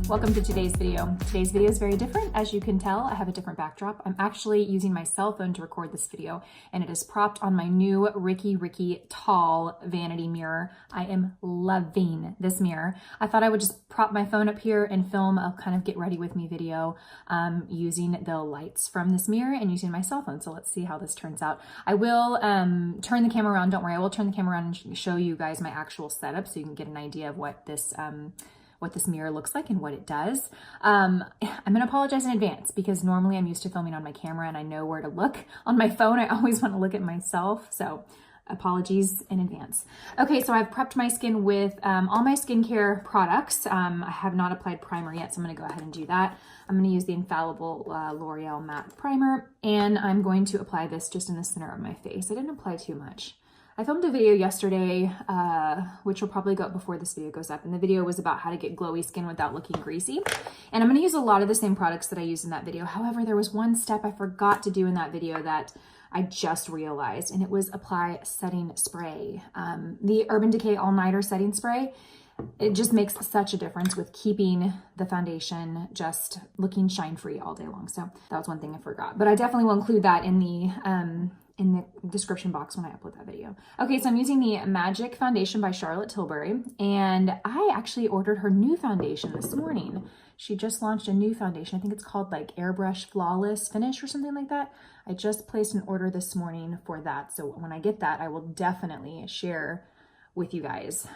Welcome to today's video. Today's video is very different. As you can tell, I have a different backdrop. I'm actually using my cell phone to record this video, and it is propped on my new RIKI tall vanity mirror. I am loving this mirror. I thought I would just prop my phone up here and film a kind of get ready with me video using the lights from this mirror and using my cell phone. So let's see how this turns out. I will turn the camera around. Don't worry, I will turn the camera around and show you guys my actual setup so you can get an idea of what this mirror looks like and what it does. I'm gonna apologize in advance because normally I'm used to filming on my camera and I know where to look. On my phone, I always want to look at myself, so apologies in advance. Okay, so I've prepped my skin with all my skincare products. I have not applied primer yet, so I'm gonna go ahead and do that. I'm gonna use the Infallible L'Oreal Matte Primer, and I'm going to apply this just in the center of my face. I didn't apply too much. I filmed a video yesterday, which will probably go up before this video goes up. And the video was about how to get glowy skin without looking greasy. And I'm gonna use a lot of the same products that I used in that video. However, there was one step I forgot to do in that video that I just realized, and it was apply setting spray. The Urban Decay All Nighter setting spray, it just makes such a difference with keeping the foundation just looking shine-free all day long. So that was one thing I forgot, but I definitely will include that in the description box when I upload that video. Okay, so I'm using the Magic Foundation by Charlotte Tilbury, and I actually ordered her new foundation this morning. She just launched a new foundation. I think it's called like Airbrush Flawless Finish or something like that. I just placed an order this morning for that. So when I get that, I will definitely share with you guys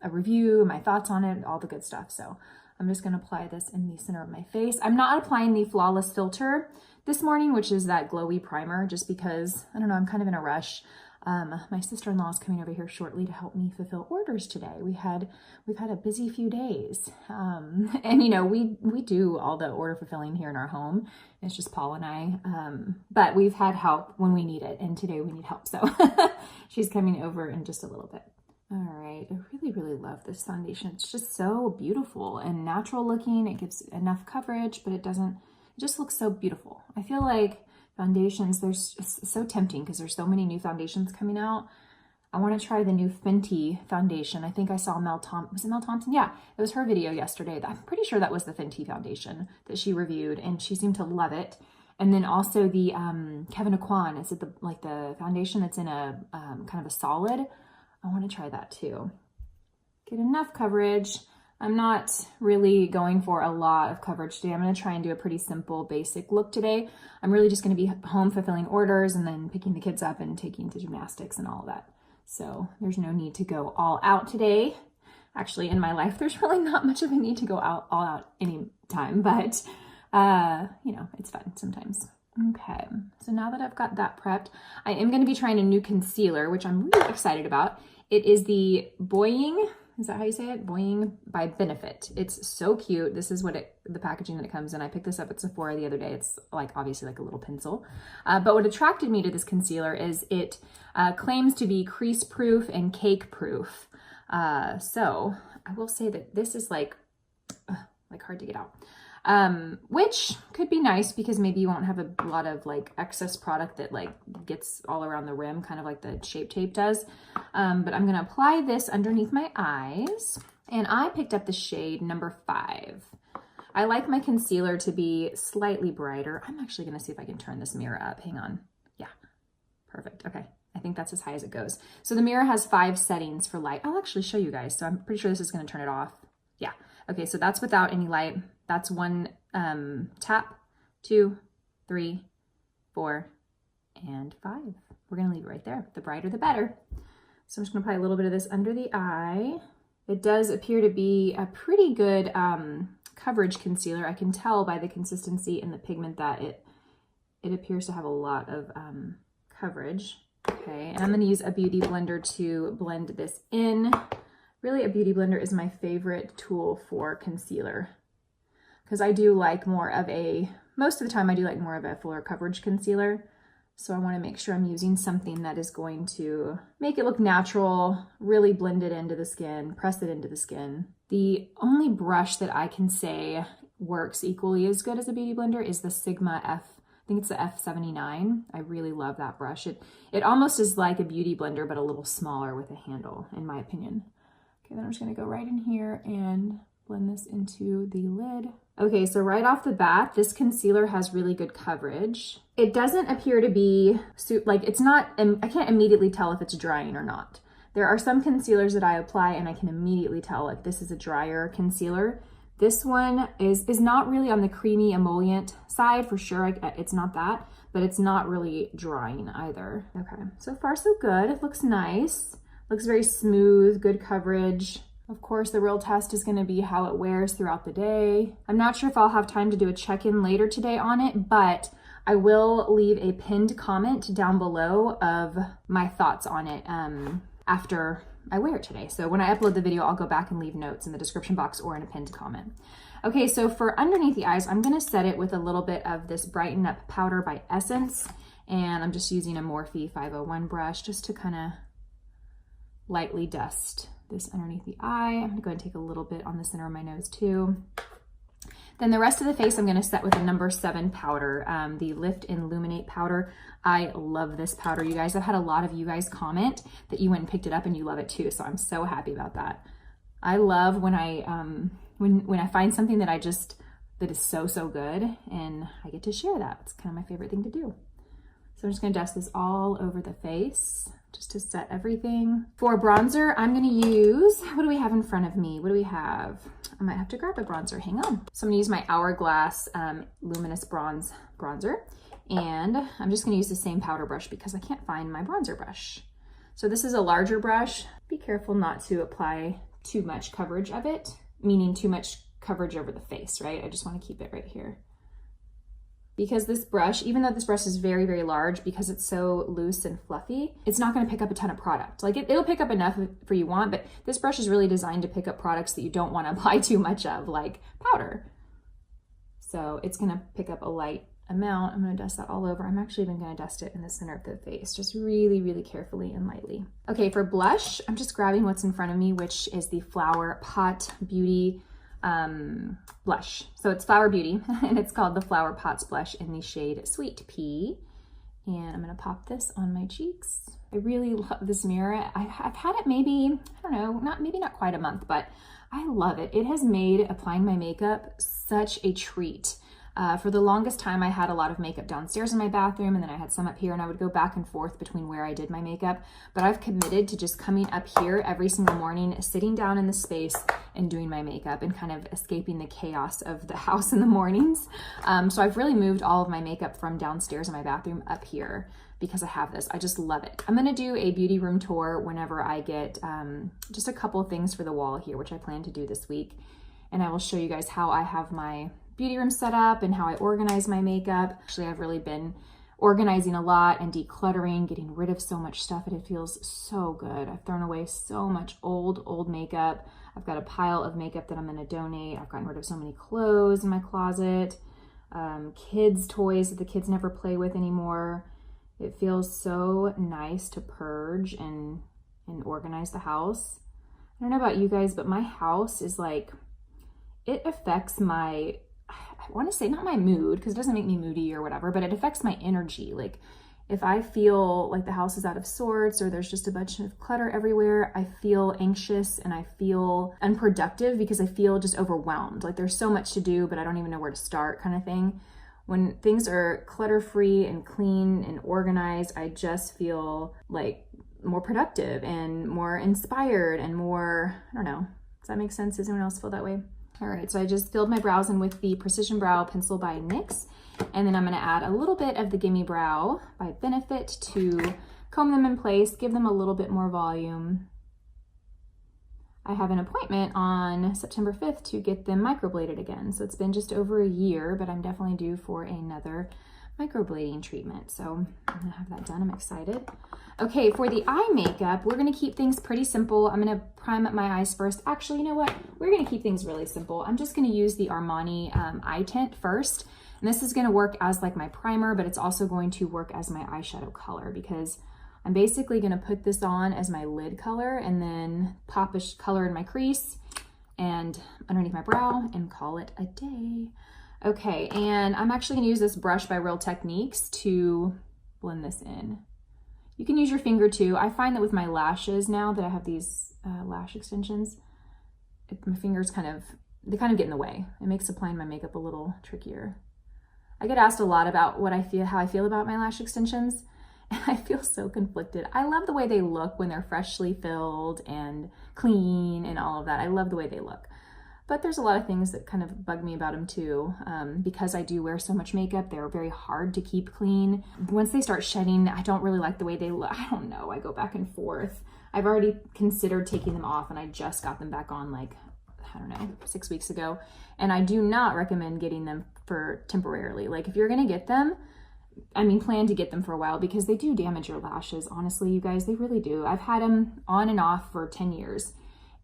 a review, my thoughts on it, all the good stuff. So I'm just gonna apply this in the center of my face. I'm not applying the Flawless Filter this morning, which is that glowy primer, just because, I don't know, I'm kind of in a rush. My sister-in-law is coming over here shortly to help me fulfill orders today. We've had a busy few days. And you know, we do all the order fulfilling here in our home. It's just Paul and I, but we've had help when we need it. And today we need help. So she's coming over in just a little bit. All right, I really, really love this foundation. It's just so beautiful and natural looking. It gives enough coverage, but it just looks so beautiful. I feel like foundations, it's so tempting because there's so many new foundations coming out. I want to try the new Fenty foundation. I think I saw was it Mel Thompson? Yeah, it was her video yesterday. I'm pretty sure that was the Fenty foundation that she reviewed, and she seemed to love it. And then also the Kevyn Aucoin, is it the foundation that's in a kind of a solid? I want to try that too. Get enough coverage. I'm not really going for a lot of coverage today. I'm going to try and do a pretty simple, basic look today. I'm really just going to be home fulfilling orders and then picking the kids up and taking to gymnastics and all of that. So there's no need to go all out today. Actually, in my life, there's really not much of a need to go all out any time, but you know, it's fun sometimes. Okay, so now that I've got that prepped, I am going to be trying a new concealer, which I'm really excited about. It is the Boying, is that how you say it? Boying by Benefit. It's so cute. This is what the packaging that it comes in. I picked this up at Sephora the other day. It's like obviously like a little pencil. But what attracted me to this concealer is it claims to be crease proof and cake proof. So I will say that this is like hard to get out. Which could be nice because maybe you won't have a lot of like excess product that like gets all around the rim, kind of like the Shape Tape does. But I'm going to apply this underneath my eyes, and I picked up the shade number 5. I like my concealer to be slightly brighter. I'm actually going to see if I can turn this mirror up. Hang on. Yeah, perfect. Okay. I think that's as high as it goes. So the mirror has 5 settings for light. I'll actually show you guys. So I'm pretty sure this is going to turn it off. Yeah. Okay. So that's without any light. That's 1 tap, 2, 3, 4, and 5. We're going to leave it right there. The brighter, the better. So I'm just going to apply a little bit of this under the eye. It does appear to be a pretty good coverage concealer. I can tell by the consistency and the pigment that it appears to have a lot of coverage. Okay, and I'm going to use a beauty blender to blend this in. Really, a beauty blender is my favorite tool for concealer, because I do like most of the time I do like more of a fuller coverage concealer. So I want to make sure I'm using something that is going to make it look natural, really blend it into the skin, press it into the skin. The only brush that I can say works equally as good as a beauty blender is the Sigma I think it's the F79. I really love that brush. It almost is like a beauty blender, but a little smaller with a handle, in my opinion. Okay, then I'm just gonna go right in here and blend this into the lid. Okay, so right off the bat, this concealer has really good coverage. It doesn't appear to be, like it's not, I can't immediately tell if it's drying or not. There are some concealers that I apply and I can immediately tell if this is a drier concealer. This one is not really on the creamy emollient side for sure. It's not that, but it's not really drying either. Okay, so far so good. It looks nice. Looks very smooth, good coverage. Of course, the real test is going to be how it wears throughout the day. I'm not sure if I'll have time to do a check-in later today on it, but I will leave a pinned comment down below of my thoughts on it after I wear it today. So when I upload the video, I'll go back and leave notes in the description box or in a pinned comment. Okay, so for underneath the eyes, I'm going to set it with a little bit of this Brighten Up powder by Essence, and I'm just using a Morphe 501 brush just to kind of lightly dust this underneath the eye. I'm gonna go ahead and take a little bit on the center of my nose too. Then the rest of the face I'm gonna set with the number 7 powder, the Lift and Illuminate powder. I love this powder, you guys. I've had a lot of you guys comment that you went and picked it up and you love it too, so I'm so happy about that. I love when I find something that that is so good and I get to share that. It's kind of my favorite thing to do. So I'm just gonna dust this all over the face, just to set everything. For bronzer, I'm gonna use, what do we have in front of me? What do we have? I might have to grab a bronzer, hang on. So I'm gonna use my Hourglass Luminous Bronze Bronzer, and I'm just gonna use the same powder brush because I can't find my bronzer brush. So this is a larger brush. Be careful not to apply too much coverage of it, meaning too much coverage over the face, right? I just wanna keep it right here. Because this brush, even though this brush is very, very large, because it's so loose and fluffy, it's not gonna pick up a ton of product. Like it'll pick up enough for you want, but this brush is really designed to pick up products that you don't wanna apply too much of, like powder. So it's gonna pick up a light amount. I'm gonna dust that all over. I'm actually even gonna dust it in the center of the face, just really, really carefully and lightly. Okay, for blush, I'm just grabbing what's in front of me, which is the Flower Pot Beauty blush. So it's Flower Beauty and it's called the Flower Pots blush in the shade Sweet Pea. And I'm gonna pop this on my cheeks. I really love this mirror. I've had it maybe, I don't know, maybe not quite a month, but I love it. It has made applying my makeup such a treat. For the longest time, I had a lot of makeup downstairs in my bathroom, and then I had some up here, and I would go back and forth between where I did my makeup. But I've committed to just coming up here every single morning, sitting down in the space and doing my makeup and kind of escaping the chaos of the house in the mornings. So I've really moved all of my makeup from downstairs in my bathroom up here because I have this. I just love it. I'm gonna do a beauty room tour whenever I get just a couple of things for the wall here, which I plan to do this week. And I will show you guys how I have my beauty room set up and how I organize my makeup. Actually, I've really been organizing a lot and decluttering, getting rid of so much stuff, and it feels so good. I've thrown away so much old makeup. I've got a pile of makeup that I'm gonna donate. I've gotten rid of so many clothes in my closet, kids' toys that the kids never play with anymore. It feels so nice to purge and organize the house. I don't know about you guys, but my house is like, it affects my, I want to say not my mood, because it doesn't make me moody or whatever, but it affects my energy. Like if I feel like the house is out of sorts or there's just a bunch of clutter everywhere, I feel anxious and I feel unproductive because I feel just overwhelmed. Like there's so much to do, but I don't even know where to start, kind of thing. When things are clutter-free and clean and organized, I just feel like more productive and more inspired and more, I don't know. Does that make sense? Does anyone else feel that way? All right, so I just filled my brows in with the Precision Brow Pencil by NYX, and then I'm gonna add a little bit of the Gimme Brow by Benefit to comb them in place, give them a little bit more volume. I have an appointment on September 5th to get them microbladed again. So it's been just over a year, but I'm definitely due for another microblading treatment. So I'm gonna have that done, I'm excited. Okay, for the eye makeup, we're gonna keep things pretty simple. I'm gonna prime up my eyes first. Actually, you know what? We're gonna keep things really simple. I'm just gonna use the Armani eye tint first. And this is gonna work as like my primer, but it's also going to work as my eyeshadow color because I'm basically gonna put this on as my lid color and then pop a color in my crease and underneath my brow and call it a day. Okay, and I'm actually gonna use this brush by Real Techniques to blend this in. You can use your finger too. I find that with my lashes now that I have these lash extensions, my fingers kind of they kind of get in the way. It makes applying my makeup a little trickier. I get asked a lot about how I feel about my lash extensions, and I feel so conflicted. I love the way they look when they're freshly filled and clean and all of that. I love the way they look. But there's a lot of things that kind of bug me about them too. Because I do wear so much makeup, they're very hard to keep clean. Once they start shedding, I don't really like the way they look. I don't know, I go back and forth. I've already considered taking them off, and I just got them back on like, I don't know, 6 weeks ago. And I do not recommend getting them for temporarily. Like if you're gonna get them, I mean, plan to get them for a while, because they do damage your lashes. Honestly, you guys, they really do. I've had them on and off for 10 years.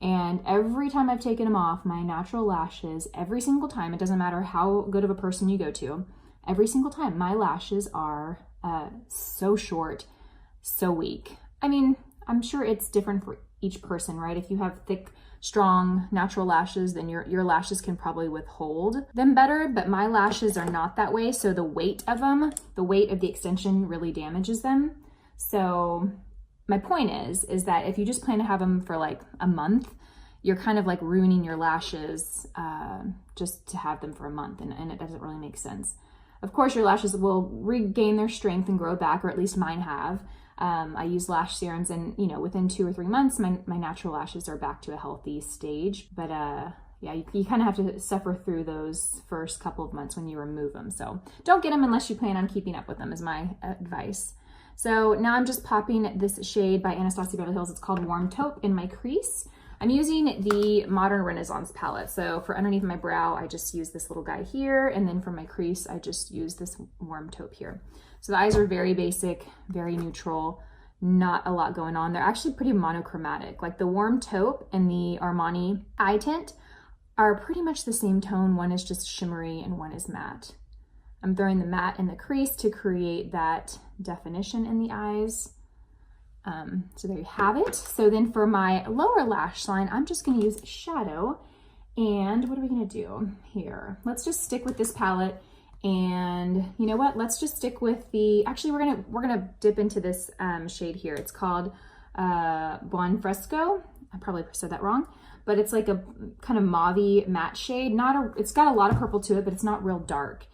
And every time I've taken them off, my natural lashes, every single time, it doesn't matter how good of a person you go to, every single time, my lashes are so short, so weak. I mean, I'm sure it's different for each person, right? If you have thick, strong, natural lashes, then your lashes can probably withhold them better, but my lashes are not that way. So the weight of them, the weight of the extension really damages them. So my point is that if you just plan to have them for like a month, you're kind of like ruining your lashes just to have them for a month, and it doesn't really make sense. Of course, your lashes will regain their strength and grow back, or at least mine have. I use lash serums, and within 2 or 3 months, my natural lashes are back to a healthy stage. But yeah, you kind of have to suffer through those first couple of months when you remove them. So don't get them unless you plan on keeping up with them, is my advice. So now I'm just popping this shade by Anastasia Beverly Hills. It's called Warm Taupe in my crease. I'm using the Modern Renaissance palette. So for underneath my brow, I just use this little guy here. And then for my crease, I just use this Warm Taupe here. So the eyes are very basic, very neutral, not a lot going on. They're actually pretty monochromatic. Like the Warm Taupe and the Armani eye tint are pretty much the same tone. One is just shimmery and one is matte. I'm throwing the matte in the crease to create that definition in the eyes. So there you have it. So then for my lower lash line, I'm just going to use shadow. And what are we going to do here? Let's just stick with this palette. And you know what? Let's just stick with the, actually we're gonna dip into this shade here. It's called Buon Fresco. I probably said that wrong, but it's like a kind of mauve-y matte shade. It's got a lot of purple to it, but it's not real dark.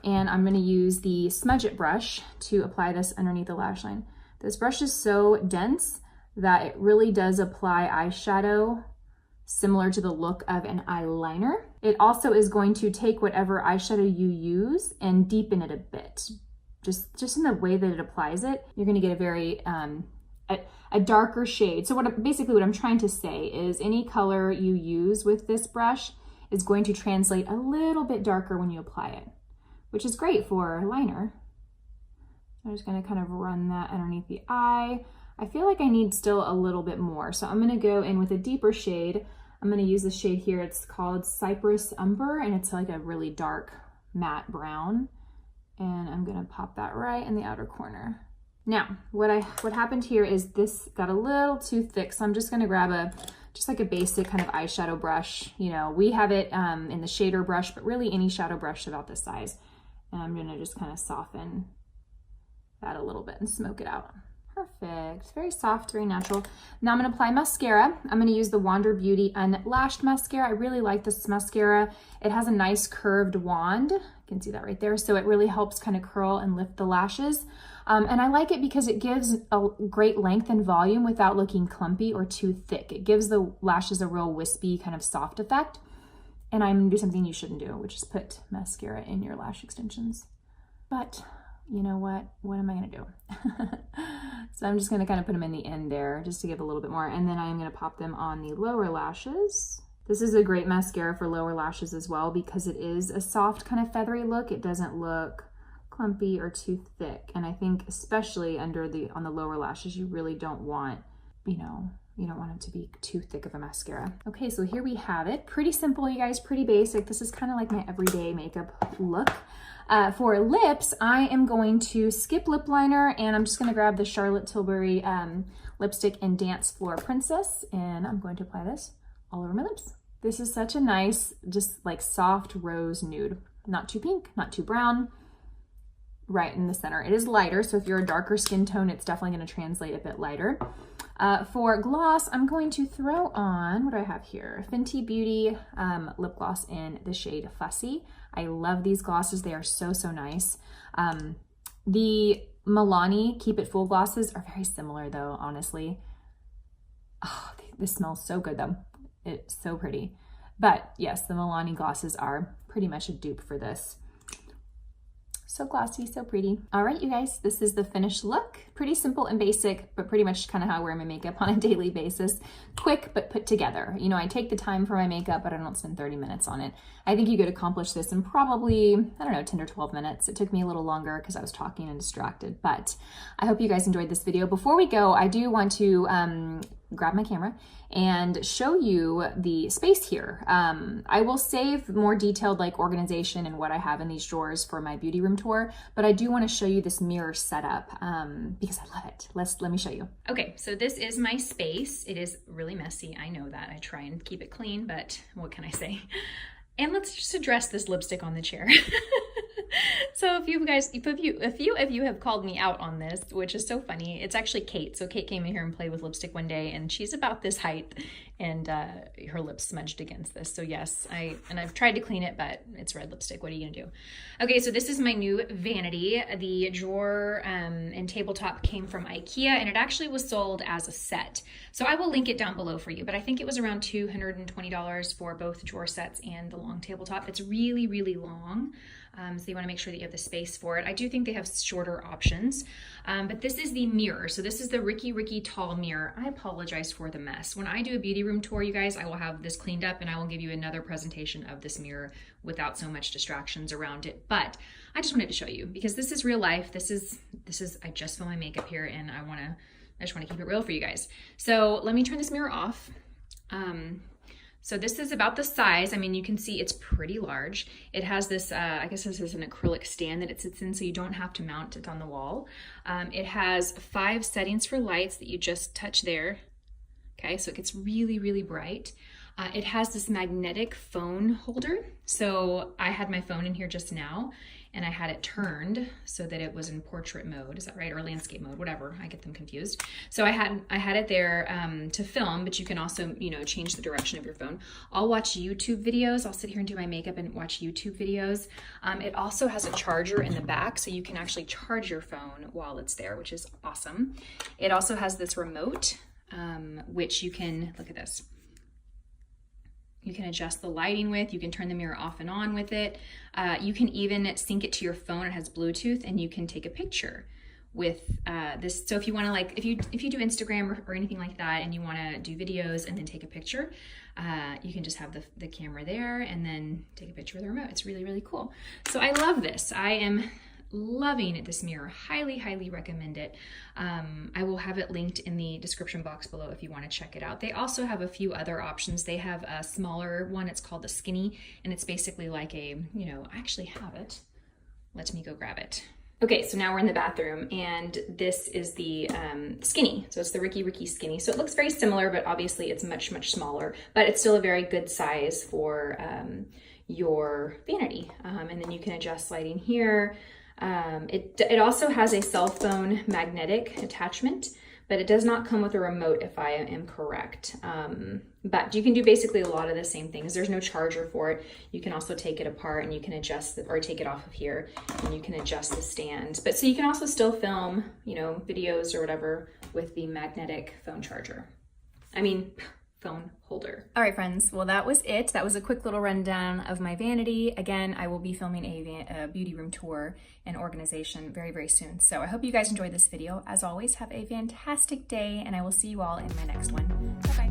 And I'm gonna use the Smudge It brush to apply this underneath the lash line. This brush is so dense that it really does apply eyeshadow similar to the look of an eyeliner. It also is going to take whatever eyeshadow you use and deepen it a bit. Just in the way that it applies it, you're gonna get a very, a darker shade. So basically what I'm trying to say is any color you use with this brush is going to translate a little bit darker when you apply it, which is great for liner. I'm just gonna kind of run that underneath the eye. I feel like I need still a little bit more. So I'm gonna go in with a deeper shade. I'm gonna use this shade here. It's called Cypress Umber, and it's like a really dark matte brown. And I'm gonna pop that right in the outer corner. Now, what happened here is this got a little too thick, so I'm just gonna grab just like a basic kind of eyeshadow brush. We have it in the shader brush, but really any shadow brush about this size. And I'm gonna just kind of soften that a little bit and smoke it out. Perfect, very soft, very natural. Now I'm gonna apply mascara. I'm gonna use the Wander Beauty Unlashed Mascara. I really like this mascara. It has a nice curved wand. You can see that right there. So it really helps kind of curl and lift the lashes. And I like it because it gives a great length and volume without looking clumpy or too thick. It gives the lashes a real wispy kind of soft effect. And I'm gonna do something you shouldn't do, which is put mascara in your lash extensions. But you know what am I gonna do? So I'm just gonna kind of put them in the end there just to give a little bit more. And then I'm gonna pop them on the lower lashes. This is a great mascara for lower lashes as well because it is a soft kind of feathery look. It doesn't look clumpy or too thick. And I think especially on the lower lashes, you really don't want, you don't want it to be too thick of a mascara. Okay, so here we have it. Pretty simple, you guys, pretty basic. This is kind of like my everyday makeup look. For lips, I am going to skip lip liner and I'm just gonna grab the Charlotte Tilbury lipstick in Dance Floor Princess, and I'm going to apply this all over my lips. This is such a nice, just like soft rose nude. Not too pink, not too brown, right in the center. It is lighter, so if you're a darker skin tone, it's definitely gonna translate a bit lighter. For gloss, I'm going to throw on, what do I have here? Fenty Beauty lip gloss in the shade Fussy. I love these glosses. They are so, so nice. The Milani Keep It Full glosses are very similar though, honestly. Oh, this smells so good though. It's so pretty. But yes, the Milani glosses are pretty much a dupe for this. So glossy, so pretty. All right, you guys, this is the finished look. Pretty simple and basic, but pretty much kind of how I wear my makeup on a daily basis. Quick, but put together. You know, I take the time for my makeup, but I don't spend 30 minutes on it. I think you could accomplish this in probably, I don't know, 10 or 12 minutes. It took me a little longer because I was talking and distracted, but I hope you guys enjoyed this video. Before we go, I do want to grab my camera and show you the space here. I will save more detailed like organization and what I have in these drawers for my beauty room tour, but I do want to show you this mirror setup because I love it. Let me show you. Okay, so this is my space. It is really messy. I know that. I try and keep it clean, but what can I say? And let's just address this lipstick on the chair. So a few of you have called me out on this, which is so funny. It's actually Kate. So Kate came in here and played with lipstick one day, and she's about this height, and her lips smudged against this. So yes, I've tried to clean it, but it's red lipstick. What are you gonna do? Okay, so this is my new vanity. The drawer and tabletop came from IKEA, and it actually was sold as a set. So I will link it down below for you, but I think it was around $220 for both drawer sets and the long tabletop. It's really, really long. So you want to make sure that you have the space for it. I do think they have shorter options, but this is the mirror. So this is the RIKI tall mirror. I apologize for the mess. When I do a beauty room tour, you guys, I will have this cleaned up and I will give you another presentation of this mirror without so much distractions around it. But I just wanted to show you because this is real life. This is I just filmed my makeup here and I just want to keep it real for you guys. So let me turn this mirror off. So this is about the size. I mean, you can see it's pretty large. It has this, I guess this is an acrylic stand that it sits in, so you don't have to mount it on the wall. It has 5 settings for lights that you just touch there. Okay, so it gets really, really bright. It has this magnetic phone holder. So I had my phone in here just now and I had it turned so that it was in portrait mode. Is that right? Or landscape mode, whatever. I get them confused. So I had it there to film, but you can also, you know, change the direction of your phone. I'll watch YouTube videos. I'll sit here and do my makeup and watch YouTube videos. It also has a charger in the back, so you can actually charge your phone while it's there, which is awesome. It also has this remote, which you can, look at this. You can adjust the lighting with, you can turn the mirror off and on with it. You can even sync it to your phone. It has Bluetooth and you can take a picture with this. So if you want to, like, if you do Instagram or anything like that and you want to do videos and then take a picture, you can just have the camera there and then take a picture with the remote. It's really, really cool. So I love this. I am loving this mirror. Highly, highly recommend it. I will have it linked in the description box below if you want to check it out. They also have a few other options. They have a smaller one. It's called the Skinny, and it's basically like a, you know, I actually have it. Let me go grab it. Okay, so now we're in the bathroom, and this is the Skinny. So it's the RIKI Skinny. So it looks very similar, but obviously it's much, much smaller, but it's still a very good size for your vanity. And then you can adjust lighting here. It also has a cell phone magnetic attachment, but it does not come with a remote if I am correct. But you can do basically a lot of the same things. There's no charger for it. You can also take it apart and you can adjust it, or take it off of here and you can adjust the stand. But so you can also still film, you know, videos or whatever with the magnetic phone charger. Phone holder. All right, friends. Well, that was it. That was a quick little rundown of my vanity. Again, I will be filming a beauty room tour and organization very, very soon. So I hope you guys enjoyed this video. As always, have a fantastic day, and I will see you all in my next one. Bye-bye.